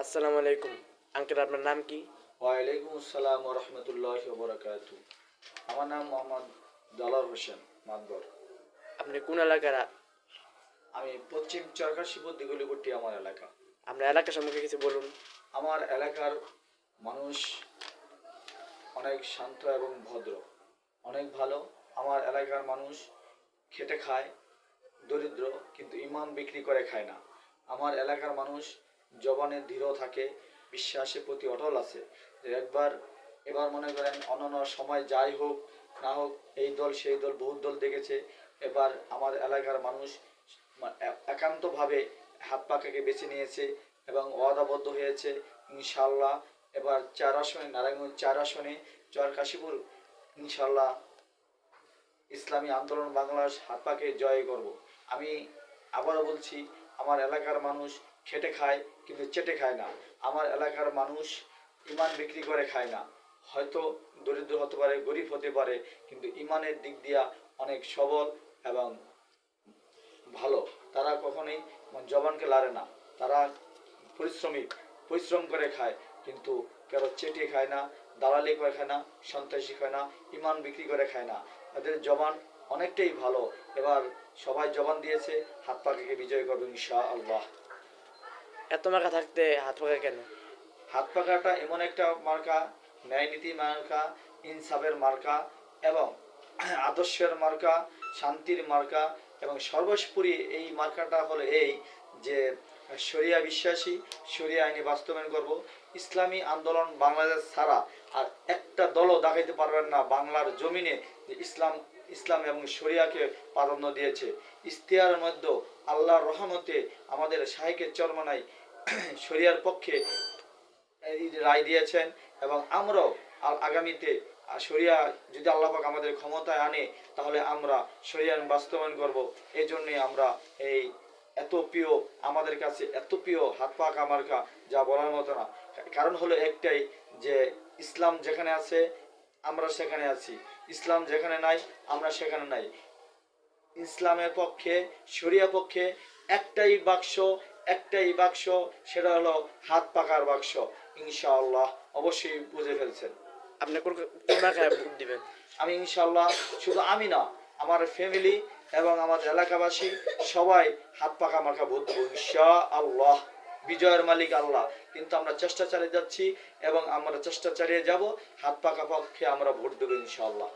আসসালামু আলাইকুম। আঙ্কেল, আপনার নাম কি? ওয়ালাইকুম আসসালাম ওয়া রাহমাতুল্লাহি ওয়া বারাকাতুহু। আমার নাম মোহাম্মদ দেলোয়ার হোসেন মাতবর। আপনি কোন এলাকার? আমি পশ্চিম চরকাশীপুর দিগলিপট্টি আমার এলাকা। আপনার এলাকা সম্পর্কে কিছু বলুন। আমার এলাকার মানুষ অনেক শান্ত এবং ভদ্র, অনেক ভালো। আমার এলাকার মানুষ খেটে খায়, দরিদ্র, কিন্তু ইমান বিক্রি করে খায় না। আমার এলাকার মানুষ জবানে দৃঢ় থাকে, বিশ্বাসের প্রতি অটল আছে। যে এবার মনে করেন অন্যান্য সময় যাই হোক না হোক, এই দল সেই দল বহুত দল দেখেছে। এবার আমার এলাকার মানুষ একান্তভাবে হাত পাখাকে বেছে নিয়েছে এবং ওয়াদাবদ্ধ হয়েছে ইনশাল্লাহ এবার 4 আসনে, নারায়ণগঞ্জ 4 আসনে চরকাশীপুর ইনশাল্লাহ ইসলামী আন্দোলন বাংলাদেশ হাত পাকে জয় করব। আমি আবারও বলছি, আমার এলাকার মানুষ খেটে খায় কিন্তু চেটে খায় না। আমার এলাকার মানুষ ইমান বিক্রি করে খায় না। হয়তো দরিদ্র হতে পারে, গরিব হতে পারে, কিন্তু ইমানের দিক দিয়া অনেক সবল এবং ভালো। তারা কখনোই জবানকে লাড়ে না। তারা পরিশ্রম করে খায়, কিন্তু কারো চেটে খায় না, দালালি করে খায় না, সন্ত্রাসী খায় না, ইমান বিক্রি করে খায় না। তাদের জবান অনেকটাই ভালো। এবার সবাই জবান দিয়েছে, হাত পাখাকে বিজয় করবে ইনশাআল্লাহ। এত মার্কা থাকতে হাত পাকা কেন? হাত পাখাটা এমন একটা মার্কা, ন্যায় নীতি মার্কা, ইনসাফের মার্কা এবং আদর্শের মার্কা, শান্তির মার্কা এবং সর্বোপরি এই মার্কাটা হলো এই যে শরিয়া বিশ্বাসী, শরিয়া আইনি বাস্তবায়ন করব। ইসলামী আন্দোলন বাংলাদেশ ছাড়া আর একটা দলও দেখাইতে পারবেন না বাংলার জমিনে যে ইসলাম এবং শরিয়াকে প্রাধান্য দিয়েছে। ইশতেহারের মধ্যে আল্লাহর রহমতে আমাদের শাহেকের চরমানাই শরিয়ার পক্ষে রায় দিয়েছেন এবং আমরাও আগামীতে শরিয়া যদি আল্লাহ পাক আমাদের ক্ষমতায় আনে, তাহলে আমরা শরিয়া বাস্তবায়ন করব। এই জন্যই আমরা এই এত প্রিয়, আমাদের কাছে এত প্রিয় হাত পাখা মার্কা, যা বলার মতো না। কারণ হলো একটাই, যে ইসলাম যেখানে আছে আমরা সেখানে আছি, ইসলাম যেখানে নাই আমরা সেখানে নাই। ইসলামের পক্ষে, শরিয়া পক্ষে একটাই বাক্স, সেটা হলো হাত পাকার বাক্স। ইনশাআল্লাহ অবশ্যই বুঝে ফেলছেন। আপনি কোন মার্কায় ভোট দিবেন? আমি ইনশাআল্লাহ, শুধু আমি না, আমার ফ্যামিলি এবং আমার এলাকাবাসী সবাই হাত পাকা মার্কা ভোট দেবো ইনশাআল্লাহ। বিজয়ের মালিক আল্লাহ, কিন্তু আমরা চেষ্টা চালিয়ে যাচ্ছি এবং আমরা চেষ্টা চালিয়ে যাব। হাত পাকা পক্ষে আমরা ভোট দেবো ইনশাআল্লাহ।